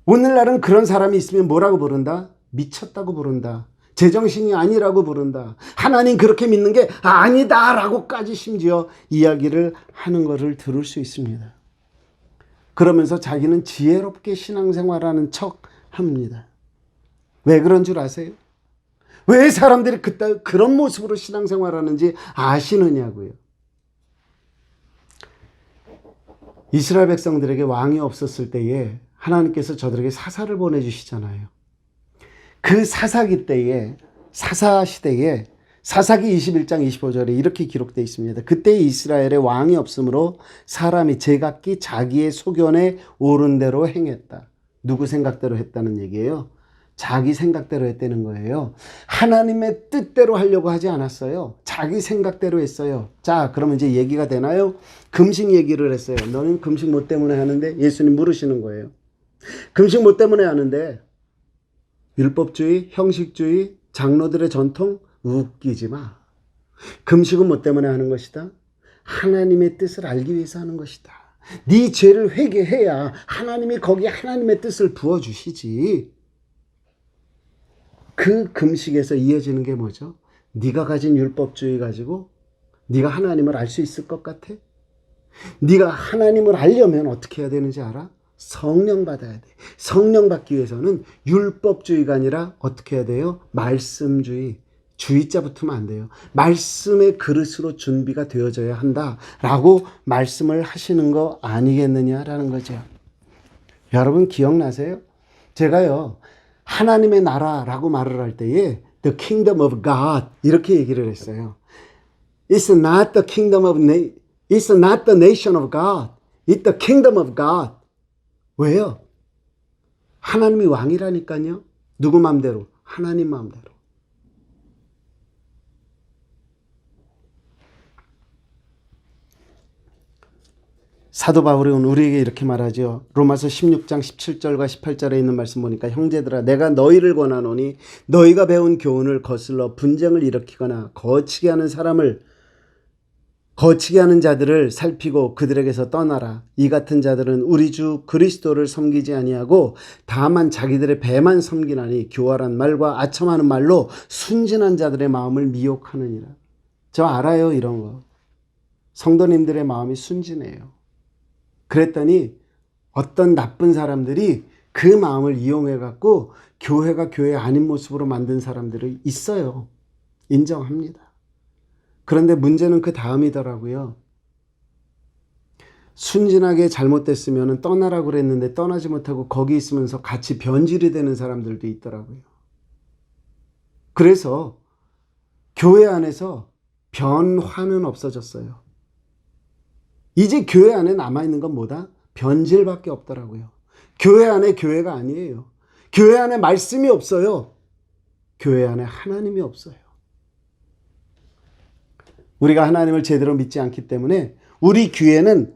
오늘날은 그런 사람이 있으면 뭐라고 부른다? 미쳤다고 부른다. 제정신이 아니라고 부른다. 하나님 그렇게 믿는 게 아니다라고까지 심지어 이야기를 하는 것을 들을 수 있습니다. 그러면서 자기는 지혜롭게 신앙생활하는 척 합니다. 왜 그런 줄 아세요? 왜 사람들이 그런 모습으로 신앙생활하는지 아시느냐고요. 이스라엘 백성들에게 왕이 없었을 때에 하나님께서 저들에게 사사를 보내주시잖아요. 그 사사 시대에 사사기 21장 25절에 이렇게 기록되어 있습니다. 그때 이스라엘에 왕이 없으므로 사람이 제각기 자기의 소견에 옳은 대로 행했다. 누구 생각대로 했다는 얘기예요? 자기 생각대로 했다는 거예요. 하나님의 뜻대로 하려고 하지 않았어요. 자기 생각대로 했어요. 자, 그러면 이제 얘기가 되나요? 금식 얘기를 했어요. 너는 금식 뭐 때문에 하는데? 예수님 물으시는 거예요. 금식 뭐 때문에 하는데? 율법주의, 형식주의, 장로들의 전통? 웃기지 마. 금식은 뭐 때문에 하는 것이다? 하나님의 뜻을 알기 위해서 하는 것이다. 네 죄를 회개해야 하나님이 거기에 하나님의 뜻을 부어주시지. 그 금식에서 이어지는 게 뭐죠? 네가 가진 율법주의 가지고 네가 하나님을 알 수 있을 것 같아? 네가 하나님을 알려면 어떻게 해야 되는지 알아? 성령 받아야 돼. 성령 받기 위해서는 율법주의가 아니라 어떻게 해야 돼요? 말씀주의. 주의자 붙으면 안 돼요. 말씀의 그릇으로 준비가 되어져야 한다라고 말씀을 하시는 거 아니겠느냐라는 거죠. 여러분 기억나세요? 제가요 하나님의 나라라고 말을 할 때에 The Kingdom of God 이렇게 얘기를 했어요. It's not the kingdom of It's not the nation of God. It's the kingdom of God. 왜요? 하나님이 왕이라니까요. 누구 마음대로? 하나님 마음대로. 사도 바울은 우리에게 이렇게 말하죠. 로마서 16장 17절과 18절에 있는 말씀 보니까 형제들아 내가 너희를 권하노니 너희가 배운 교훈을 거슬러 분쟁을 일으키거나 거치게 하는 자들을 살피고 그들에게서 떠나라. 이 같은 자들은 우리 주 그리스도를 섬기지 아니하고 다만 자기들의 배만 섬기나니 교활한 말과 아첨하는 말로 순진한 자들의 마음을 미혹하느니라. 저 알아요 이런 거. 성도님들의 마음이 순진해요. 그랬더니 어떤 나쁜 사람들이 그 마음을 이용해 갖고 교회가 교회 아닌 모습으로 만든 사람들이 있어요. 인정합니다. 그런데 문제는 그 다음이더라고요. 순진하게 잘못됐으면 떠나라고 그랬는데 떠나지 못하고 거기 있으면서 같이 변질이 되는 사람들도 있더라고요. 그래서 교회 안에서 변화는 없어졌어요. 이제 교회 안에 남아있는 건 뭐다? 변질밖에 없더라고요. 교회 안에 교회가 아니에요. 교회 안에 말씀이 없어요. 교회 안에 하나님이 없어요. 우리가 하나님을 제대로 믿지 않기 때문에 우리 귀에는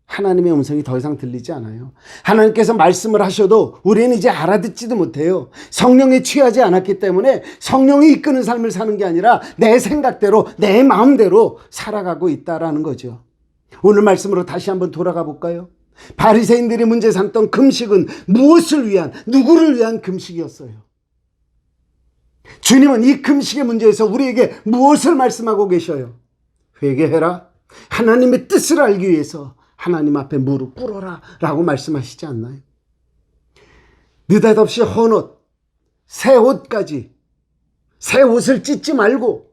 하나님의 음성이 더 이상 들리지 않아요. 하나님께서 말씀을 하셔도 우리는 이제 알아듣지도 못해요. 성령에 취하지 않았기 때문에 성령이 이끄는 삶을 사는 게 아니라 내 생각대로 내 마음대로 살아가고 있다라는 거죠. 오늘 말씀으로 다시 한번 돌아가 볼까요? 바리새인들이 문제 삼던 금식은 무엇을 위한, 누구를 위한 금식이었어요? 주님은 이 금식의 문제에서 우리에게 무엇을 말씀하고 계셔요? 회개해라. 하나님의 뜻을 알기 위해서 하나님 앞에 무릎 꿇어라 라고 말씀하시지 않나요? 느닷없이 헌 옷, 새 옷까지, 새 옷을 찢지 말고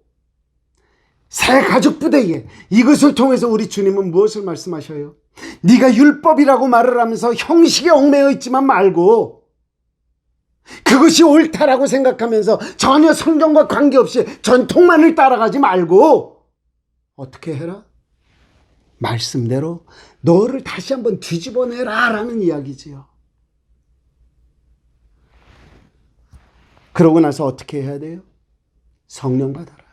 새 가죽 부대에 이것을 통해서 우리 주님은 무엇을 말씀하셔요? 네가 율법이라고 말을 하면서 형식에 얽매여 있지만 말고 그것이 옳다라고 생각하면서 전혀 성경과 관계없이 전통만을 따라가지 말고 어떻게 해라? 말씀대로 너를 다시 한번 뒤집어내라 라는 이야기지요. 그러고 나서 어떻게 해야 돼요? 성령 받아라.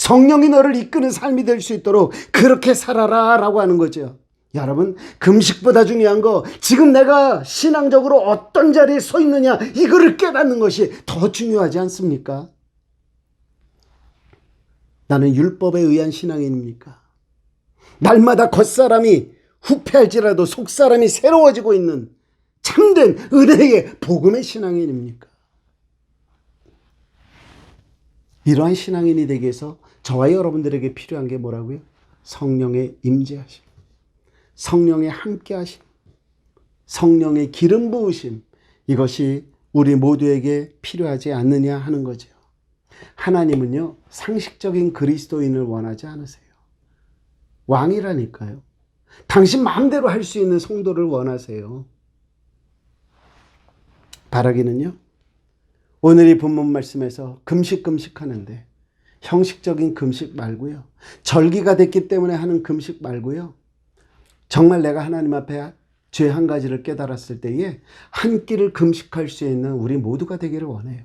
성령이 너를 이끄는 삶이 될 수 있도록 그렇게 살아라 라고 하는 거죠. 여러분, 금식보다 중요한 거 지금 내가 신앙적으로 어떤 자리에 서 있느냐 이거를 깨닫는 것이 더 중요하지 않습니까? 나는 율법에 의한 신앙인입니까? 날마다 겉사람이 후패할지라도 속사람이 새로워지고 있는 참된 은혜의 복음의 신앙인입니까? 이러한 신앙인이 되기 위해서 저와 여러분들에게 필요한 게 뭐라고요? 성령의 임재하심, 성령의 함께하심, 성령의 기름 부으심, 이것이 우리 모두에게 필요하지 않느냐 하는 거죠. 하나님은요, 상식적인 그리스도인을 원하지 않으세요. 왕이라니까요. 당신 마음대로 할 수 있는 성도를 원하세요. 바라기는요, 오늘 이 본문 말씀에서 금식 하는데 형식적인 금식 말고요. 절기가 됐기 때문에 하는 금식 말고요. 정말 내가 하나님 앞에 죄 한 가지를 깨달았을 때에 한 끼를 금식할 수 있는 우리 모두가 되기를 원해요.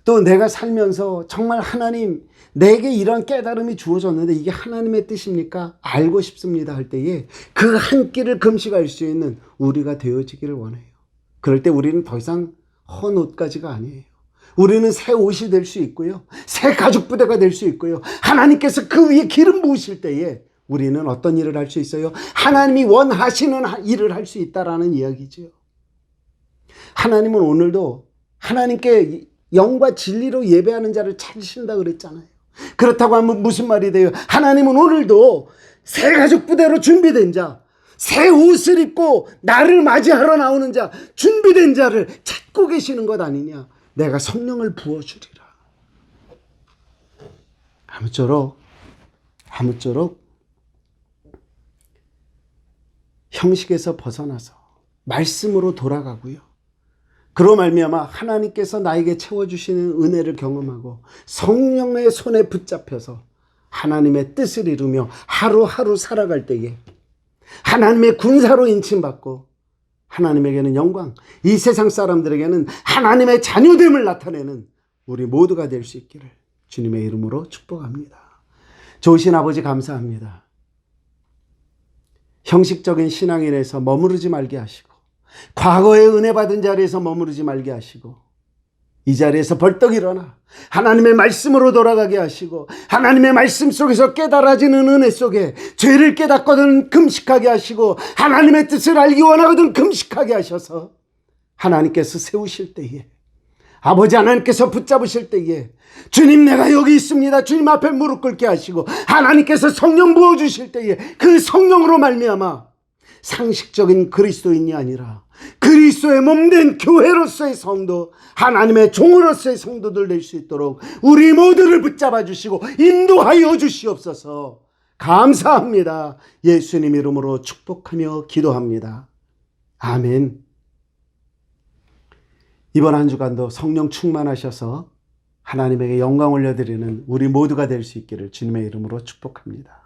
또 내가 살면서 정말 하나님, 내게 이런 깨달음이 주어졌는데 이게 하나님의 뜻입니까? 알고 싶습니다 할 때에 그 한 끼를 금식할 수 있는 우리가 되어지기를 원해요. 그럴 때 우리는 더 이상 헌 옷가지가 아니에요. 우리는 새 옷이 될 수 있고요. 새 가죽 부대가 될 수 있고요. 하나님께서 그 위에 기름 부으실 때에 우리는 어떤 일을 할 수 있어요? 하나님이 원하시는 일을 할 수 있다라는 이야기죠. 하나님은 오늘도 하나님께 영과 진리로 예배하는 자를 찾으신다 그랬잖아요. 그렇다고 하면 무슨 말이 돼요? 하나님은 오늘도 새 가죽 부대로 준비된 자, 새 옷을 입고 나를 맞이하러 나오는 자, 준비된 자를 찾고 계시는 것 아니냐? 내가 성령을 부어주리라. 아무쪼록 형식에서 벗어나서 말씀으로 돌아가고요. 그로 말미암아 하나님께서 나에게 채워주시는 은혜를 경험하고 성령의 손에 붙잡혀서 하나님의 뜻을 이루며 하루하루 살아갈 때에 하나님의 군사로 인침받고 하나님에게는 영광, 이 세상 사람들에게는 하나님의 자녀됨을 나타내는 우리 모두가 될 수 있기를 주님의 이름으로 축복합니다. 좋으신 아버지 감사합니다. 형식적인 신앙인에서 머무르지 말게 하시고 과거에 은혜 받은 자리에서 머무르지 말게 하시고 이 자리에서 벌떡 일어나 하나님의 말씀으로 돌아가게 하시고 하나님의 말씀 속에서 깨달아지는 은혜 속에 죄를 깨닫거든 금식하게 하시고 하나님의 뜻을 알기 원하거든 금식하게 하셔서 하나님께서 세우실 때에 아버지 하나님께서 붙잡으실 때에 주님 내가 여기 있습니다. 주님 앞에 무릎 꿇게 하시고 하나님께서 성령 부어주실 때에 그 성령으로 말미암아 상식적인 그리스도인이 아니라 그리스도의 몸된 교회로서의 성도, 하나님의 종으로서의 성도들 될 수 있도록 우리 모두를 붙잡아 주시고 인도하여 주시옵소서. 감사합니다. 예수님 이름으로 축복하며 기도합니다. 아멘. 이번 한 주간도 성령 충만하셔서 하나님에게 영광 올려드리는 우리 모두가 될 수 있기를 주님의 이름으로 축복합니다.